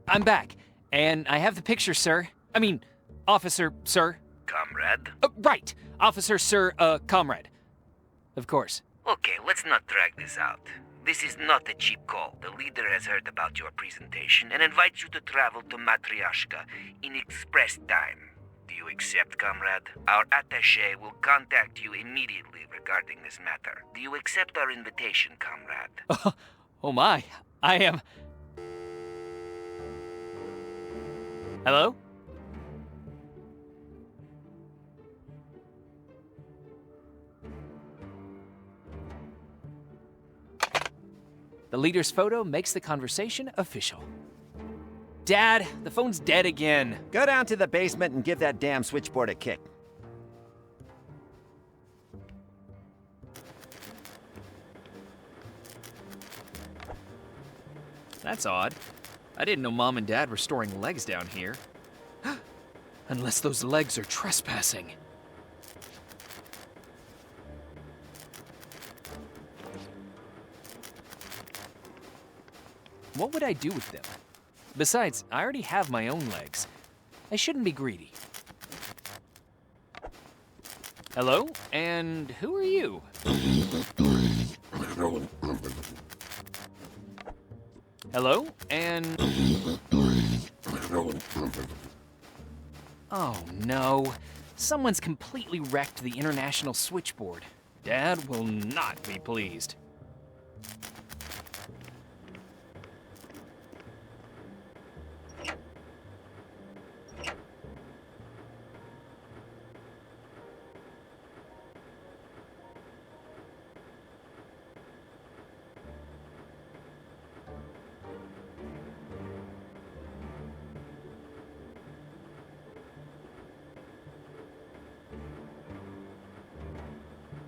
I'm back, and I have the picture, sir. I mean, officer, sir. Comrade? Right. Officer, sir, comrade. Of course. Okay, let's not drag this out. This is not a cheap call. The leader has heard about your presentation and invites you to travel to Matryoshka in express time. Do you accept, comrade? Our attaché will contact you immediately regarding this matter. Do you accept our invitation, comrade? Oh my. I am... Hello? The leader's photo makes the conversation official. Dad, the phone's dead again. Go down to the basement and give that damn switchboard a kick. That's odd. I didn't know Mom and Dad were storing legs down here. Unless those legs are trespassing. What would I do with them? Besides, I already have my own legs. I shouldn't be greedy. Hello? And who are you? Hello? And... Oh no. Someone's completely wrecked the international switchboard. Dad will not be pleased.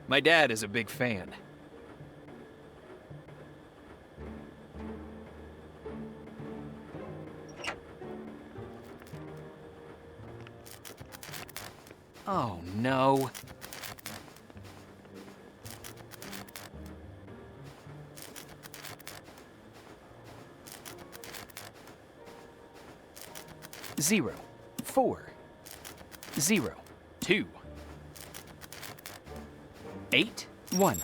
My dad is a big fan. Oh no. Zero, 4, 0, 2, 8, 1.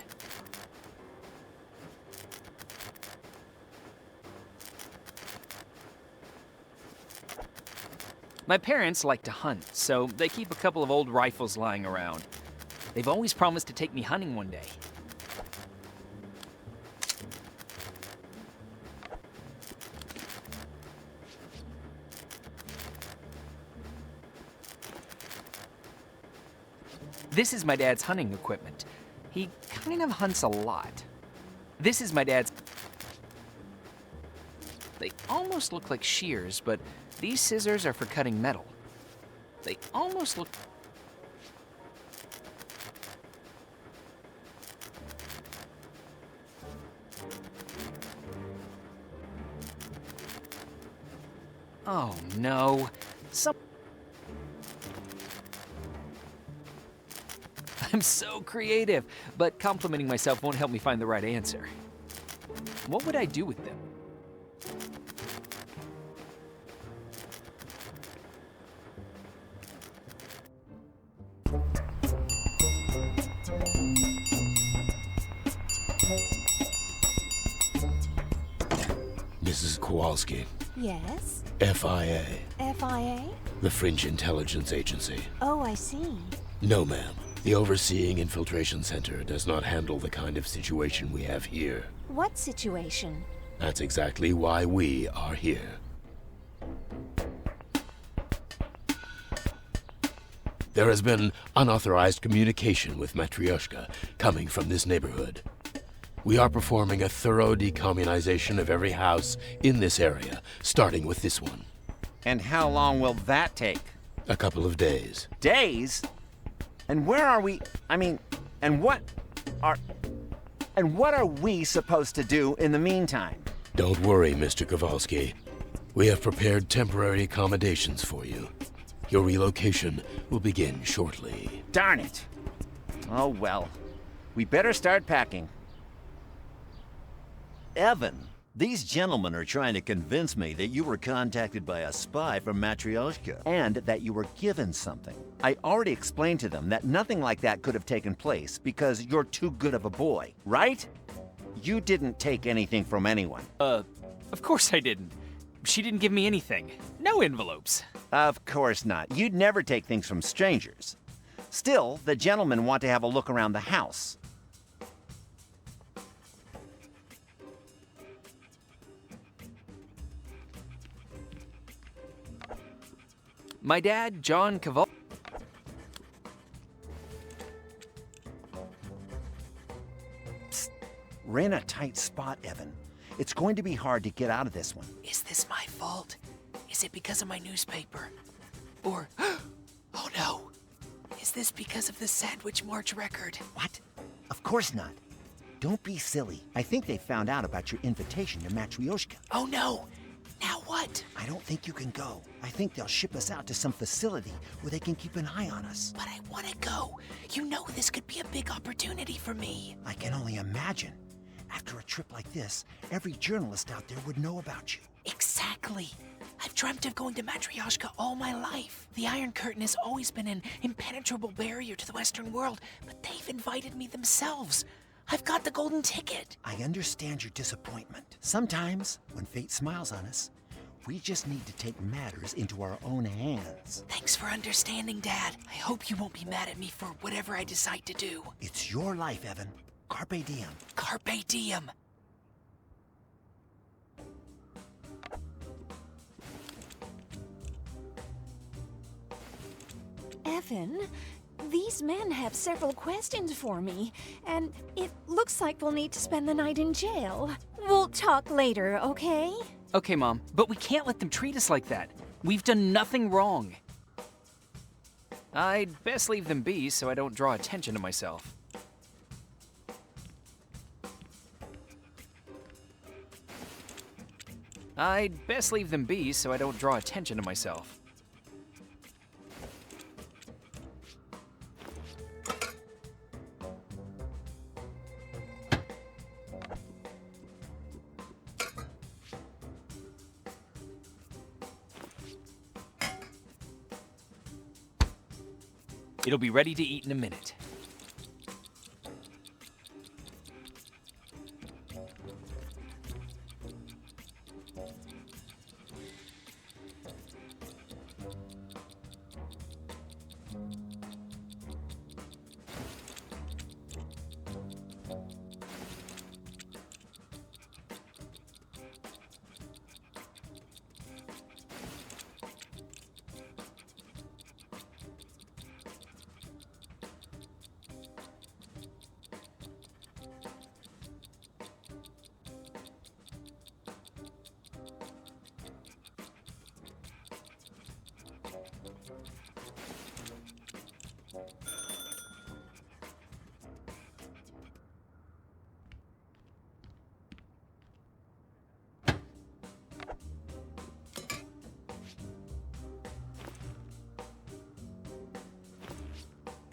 My parents like to hunt, so they keep a couple of old rifles lying around. They've always promised to take me hunting one day. This is my dad's hunting equipment. He kind of hunts a lot. This is my dad's... They almost look like shears, but these scissors are for cutting metal. They almost look... Oh no. I'm so creative, but complimenting myself won't help me find the right answer. What would I do with them? Mrs. Kowalski. Yes? FIA. FIA? The French Intelligence Agency. Oh, I see. No, ma'am. The Overseeing Infiltration Center does not handle the kind of situation we have here. What situation? That's exactly why we are here. There has been unauthorized communication with Matryoshka coming from this neighborhood. We are performing a thorough decommunization of every house in this area, starting with this one. And how long will that take? A couple of days. Days? And where are we? I mean, and what are we supposed to do in the meantime? Don't worry, Mr. Kowalski. We have prepared temporary accommodations for you. Your relocation will begin shortly. Darn it. Oh well. We better start packing. Evan, These gentlemen are trying to convince me that you were contacted by a spy from Matryoshka and that you were given something. I already explained to them that nothing like that could have taken place because you're too good of a boy, right? You didn't take anything from anyone. Of course I didn't. She didn't give me anything. No envelopes. Of course not. You'd never take things from strangers. Still, the gentlemen want to have a look around the house. My dad, John Caval. We're in a tight spot, Evan. It's going to be hard to get out of this one. Is this my fault? Is it because of my newspaper? Or, oh no, is this because of the Sandwich March record? What? Of course not. Don't be silly. I think they found out about your invitation to Matryoshka. Oh no, now what? I don't think you can go. I think they'll ship us out to some facility where they can keep an eye on us. But I want to go. You know this could be a big opportunity for me. I can only imagine. After a trip like this, every journalist out there would know about you. Exactly. I've dreamt of going to Matryoshka all my life. The Iron Curtain has always been an impenetrable barrier to the Western world, but they've invited me themselves. I've got the golden ticket. I understand your disappointment. Sometimes, when fate smiles on us, we just need to take matters into our own hands. Thanks for understanding, Dad. I hope you won't be mad at me for whatever I decide to do. It's your life, Evan. Carpe diem. Carpe diem. Evan, these men have several questions for me, and it looks like we'll need to spend the night in jail. We'll talk later, okay? Okay, Mom, but we can't let them treat us like that. We've done nothing wrong. I'd best leave them be so I don't draw attention to myself. I'd best leave them be so I don't draw attention to myself. It'll be ready to eat in a minute.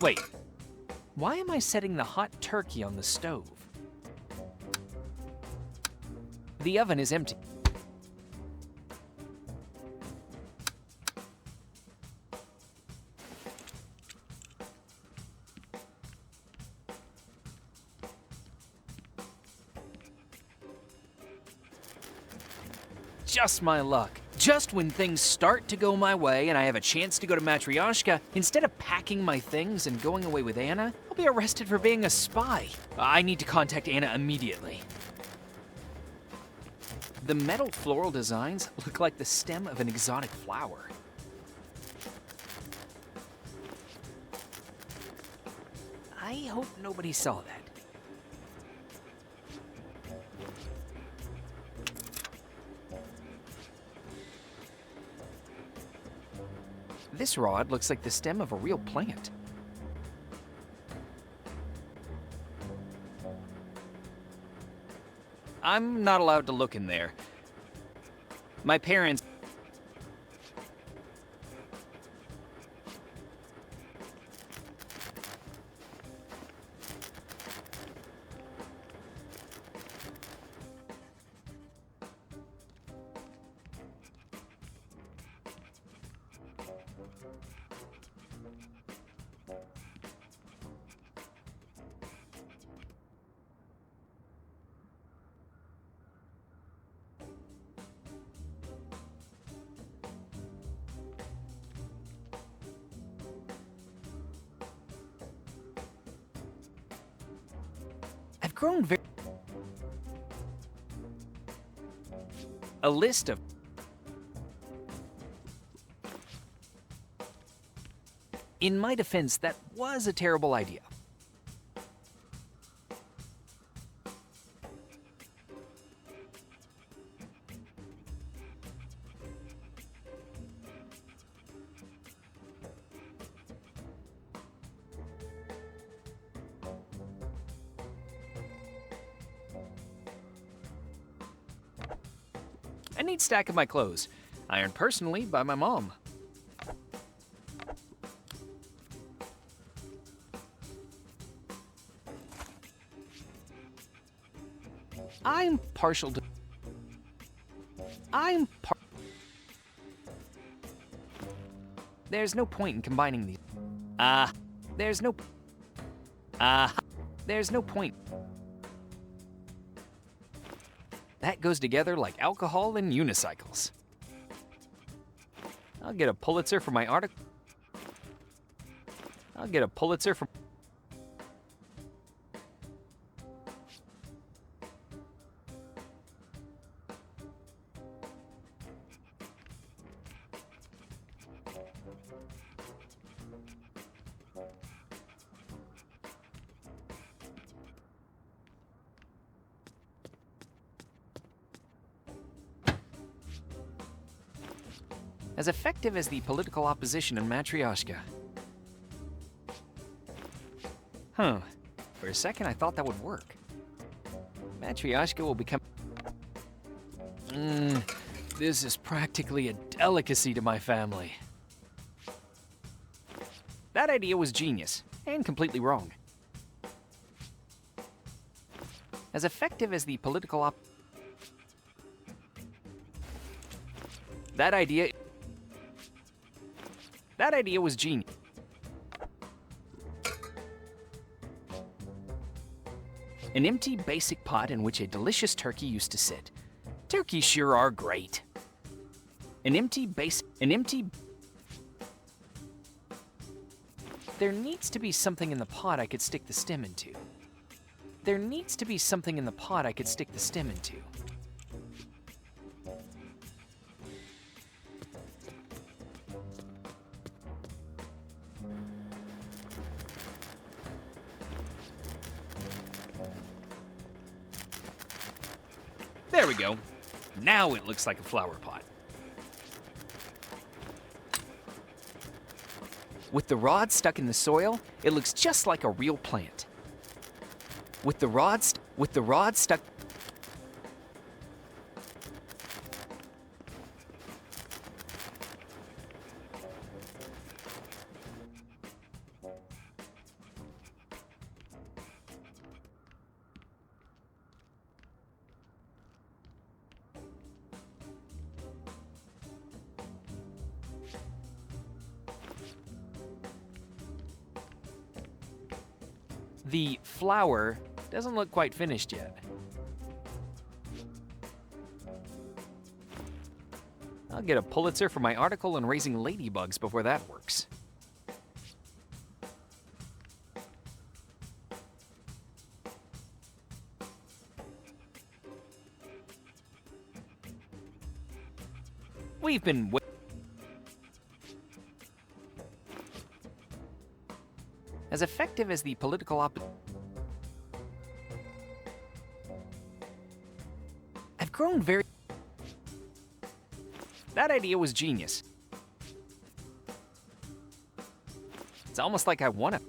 Wait, why am I setting the hot turkey on the stove? The oven is empty. Just my luck. Just when things start to go my way and I have a chance to go to Matryoshka, instead of packing my things and going away with Anna, I'll be arrested for being a spy. I need to contact Anna immediately. The metal floral designs look like the stem of an exotic flower. I hope nobody saw that. This rod looks like the stem of a real plant. I'm not allowed to look in there. My parents... grown very... A list of... In my defense, that was a terrible idea. A neat stack of my clothes, ironed personally by my mom. I'm partial to... There's no point in combining these. There's no point. That goes together like alcohol and unicycles. I'll get a Pulitzer for my article. I'll get a Pulitzer for... As effective as the political opposition in Matryoshka. Huh. For a second, I thought that would work. Matryoshka will become... This is practically a delicacy to my family. That idea was genius, and completely wrong. As effective as the political That idea was genius. An empty, basic pot in which a delicious turkey used to sit. Turkeys sure are great. There needs to be something in the pot I could stick the stem into. There we go. Now it looks like a flower pot. With the rod stuck in the soil, it looks just like a real plant. With the rod stuck... The flower doesn't look quite finished yet. I'll get a Pulitzer for my article on raising ladybugs before that works. We've been as effective as the political I've grown very... That idea was genius. It's almost like I want to...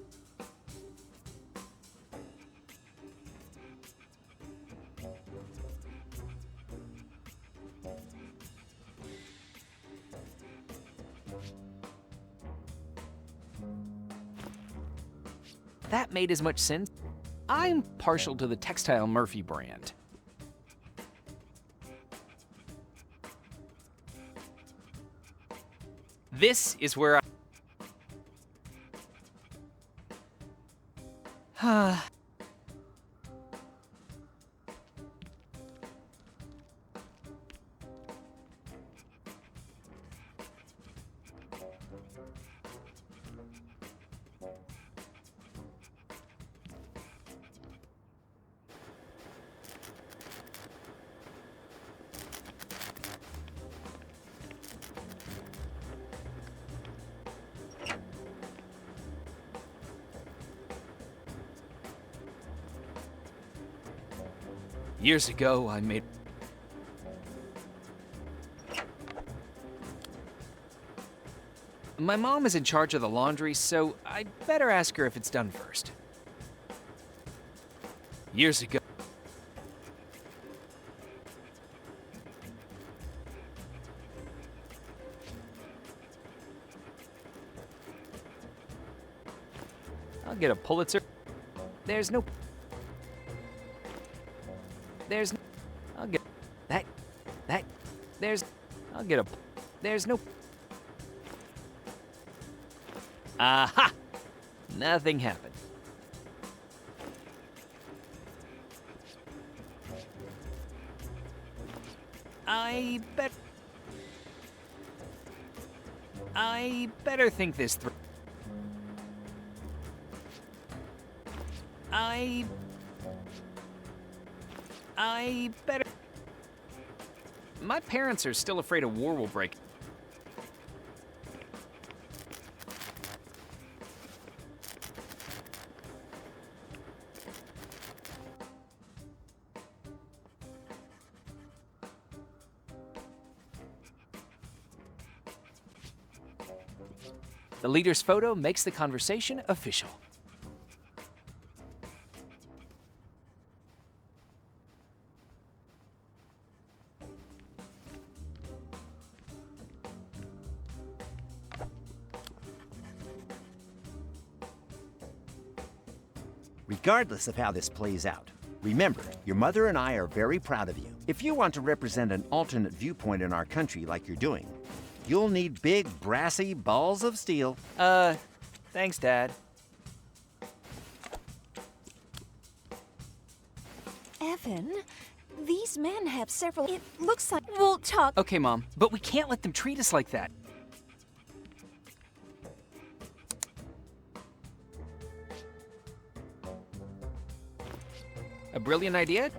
That made as much sense. I'm partial to the Textile Murphy brand. This is where I... Years ago, I made... My mom is in charge of the laundry, so I'd better ask her if it's done first. Years ago... I'll get a Pulitzer. There's no... There's no... I'll get... That... There's... I'll get a... There's no... Aha! Nothing happened. I better think this through. I better... My parents are still afraid a war will break. The leader's photo makes the conversation official. Regardless of how this plays out, remember, your mother and I are very proud of you. If you want to represent an alternate viewpoint in our country like you're doing, you'll need big, brassy balls of steel. Thanks, Dad. Evan, these men have several... It looks like we'll talk... Okay, Mom, but we can't let them treat us like that. A brilliant idea?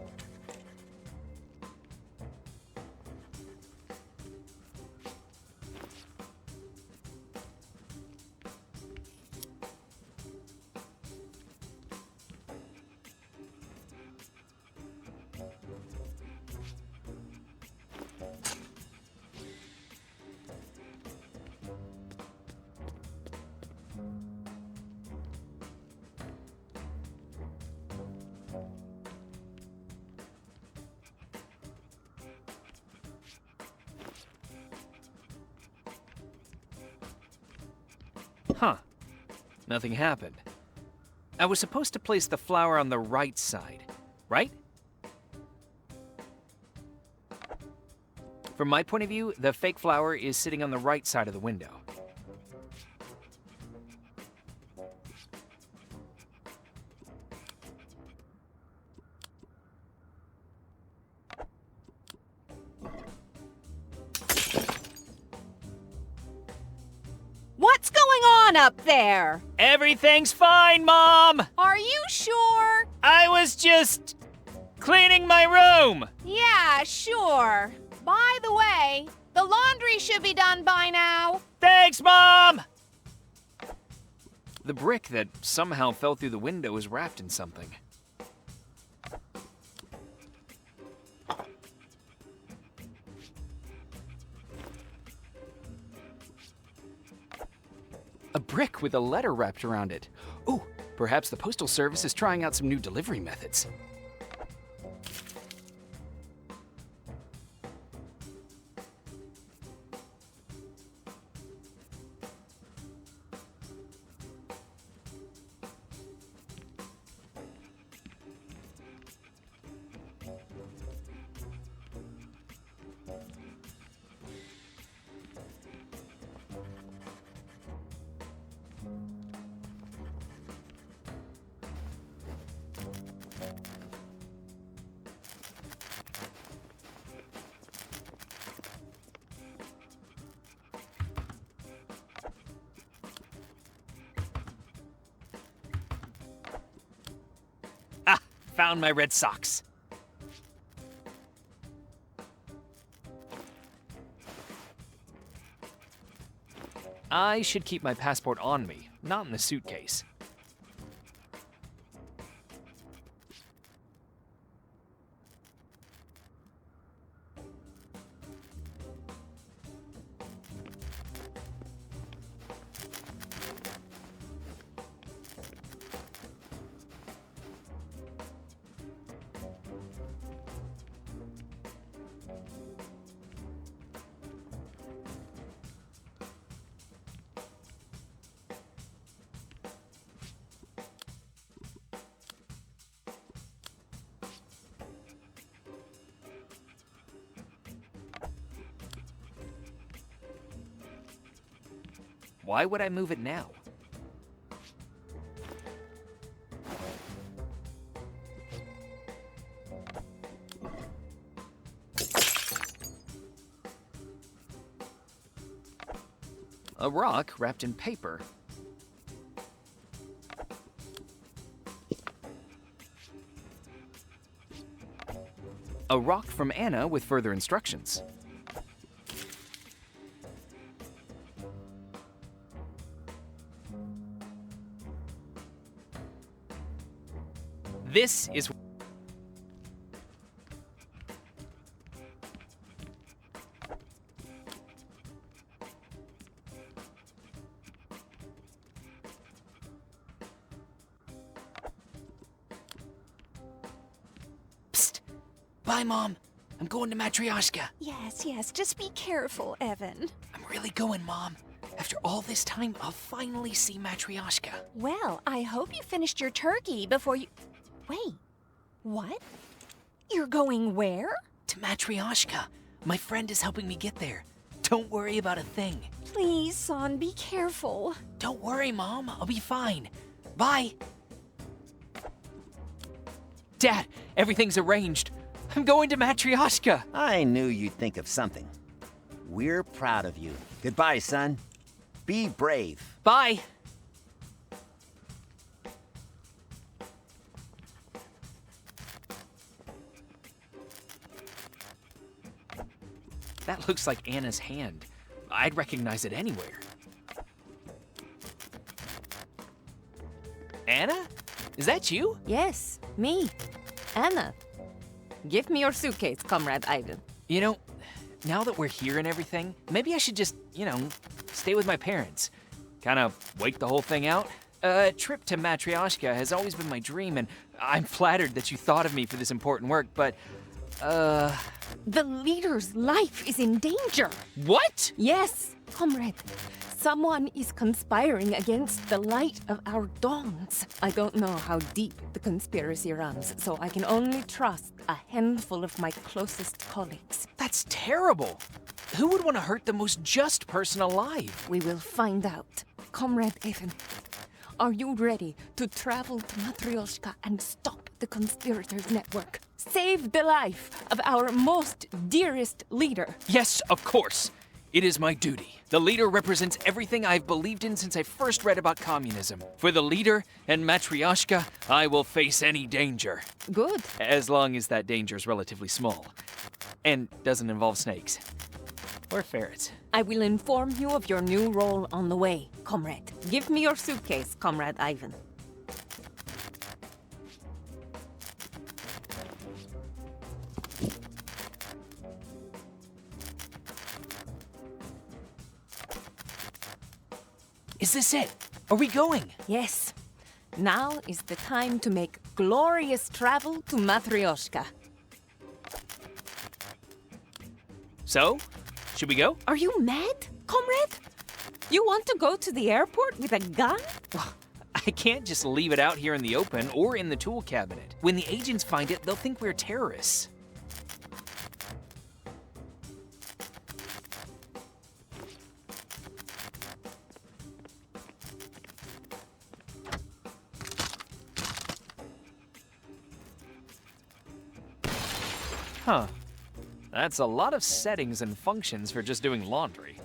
Huh. Nothing happened. I was supposed to place the flower on the right side, right? From my point of view, the fake flower is sitting on the right side of the window. What's going on up there? Everything's fine, Mom! Are you sure? I was just cleaning my room! Yeah, sure. By the way, the laundry should be done by now. Thanks, Mom! The brick that somehow fell through the window is wrapped in something. A brick with a letter wrapped around it. Ooh, perhaps the Postal Service is trying out some new delivery methods. Found my red socks. I should keep my passport on me, not in the suitcase. Why would I move it now? A rock wrapped in paper. A rock from Anna with further instructions. This is... Psst! Bye, Mom. I'm going to Matryoshka. Yes, just be careful, Evan. I'm really going, Mom. After all this time, I'll finally see Matryoshka. Well, I hope you finished your turkey before you... Wait, what? You're going where? To Matryoshka. My friend is helping me get there. Don't worry about a thing. Please, son, be careful. Don't worry, Mom. I'll be fine. Bye. Dad, everything's arranged. I'm going to Matryoshka. I knew you'd think of something. We're proud of you. Goodbye, son. Be brave. Bye. That looks like Anna's hand. I'd recognize it anywhere. Anna? Is that you? Yes, me, Anna. Give me your suitcase, Comrade Ivan. You know, now that we're here and everything, maybe I should just, stay with my parents. Kind of wait the whole thing out. A trip to Matryoshka has always been my dream, and I'm flattered that you thought of me for this important work, but, The leader's life is in danger. What? Yes, comrade. Someone is conspiring against the light of our dawns. I don't know how deep the conspiracy runs, so I can only trust a handful of my closest colleagues. That's terrible. Who would want to hurt the most just person alive? We will find out. Comrade Evan, are you ready to travel to Matryoshka and stop the conspirators' network? Save the life of our most dearest leader. Yes, of course. It is my duty. The leader represents everything I've believed in since I first read about communism. For the leader and Matryoshka, I will face any danger. Good. As long as that danger is relatively small. And doesn't involve snakes. Or ferrets. I will inform you of your new role on the way, comrade. Give me your suitcase, Comrade Ivan. Is this it? Are we going? Yes. Now is the time to make glorious travel to Matryoshka. So, should we go? Are you mad, comrade? You want to go to the airport with a gun? I can't just leave it out here in the open or in the tool cabinet. When the agents find it, they'll think we're terrorists. Huh. That's a lot of settings and functions for just doing laundry.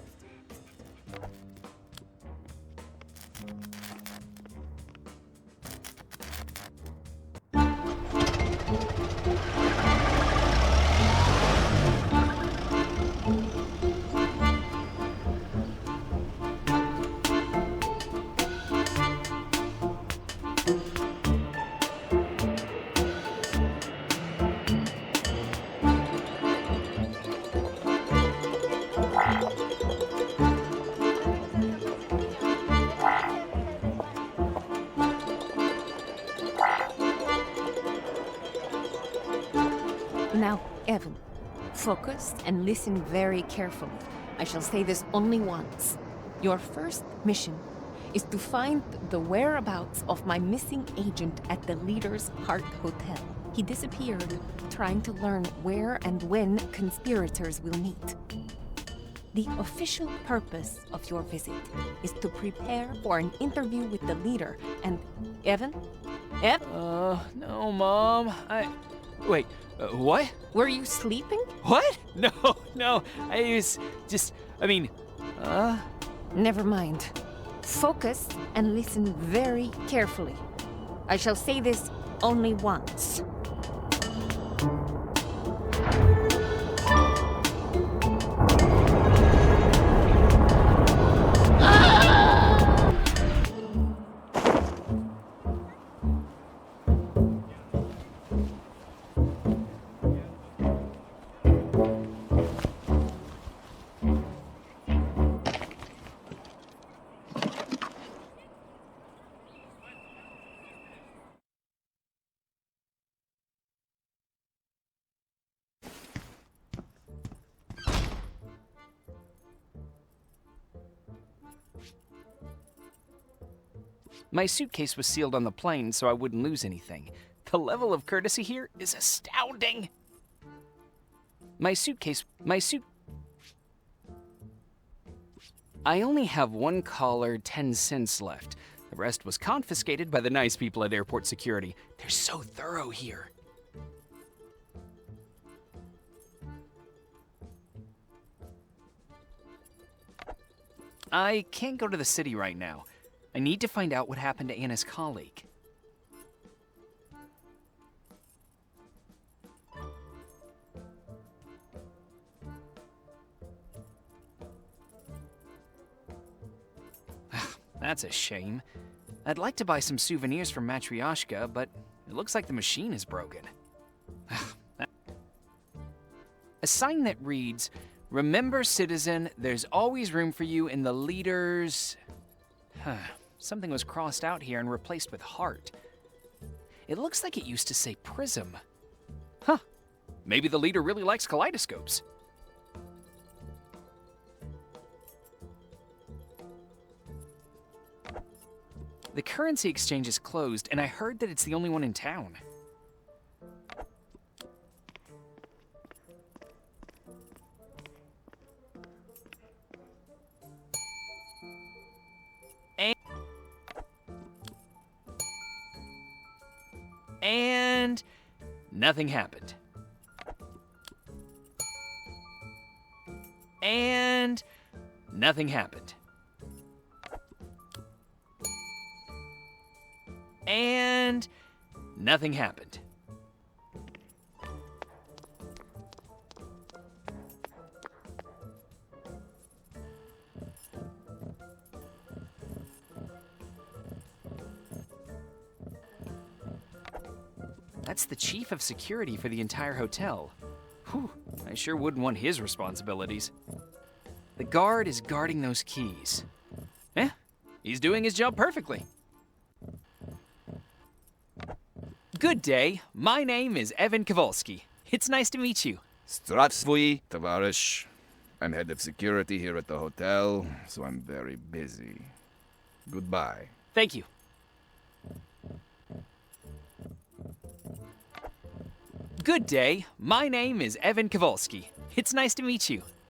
Now, Evan, focus and listen very carefully. I shall say this only once. Your first mission is to find the whereabouts of my missing agent at the leader's Heart Hotel. He disappeared, trying to learn where and when conspirators will meet. The official purpose of your visit is to prepare for an interview with the leader. And Evan? No, Mom. Wait, what? Were you sleeping? What? No. I was just. Never mind. Focus and listen very carefully. I shall say this only once. My suitcase was sealed on the plane so I wouldn't lose anything. The level of courtesy here is astounding. I only have one collar, 10 cents left. The rest was confiscated by the nice people at airport security. They're so thorough here. I can't go to the city right now. I need to find out what happened to Anna's colleague. That's a shame. I'd like to buy some souvenirs from Matryoshka, but it looks like the machine is broken. A sign that reads, "Remember, citizen, there's always room for you in the leader's..." Something was crossed out here and replaced with heart. It looks like it used to say prism. Maybe the leader really likes kaleidoscopes. The currency exchange is closed, and I heard that it's the only one in town. And nothing happened. And nothing happened. And nothing happened. That's the chief of security for the entire hotel. Whew, I sure wouldn't want his responsibilities. The guard is guarding those keys. He's doing his job perfectly. Good day. My name is Evan Kowalski. It's nice to meet you. Здравствуй, товарищ. I'm head of security here at the hotel, so I'm very busy. Goodbye. Thank you. Good day. My name is Evan Kowalski. It's nice to meet you.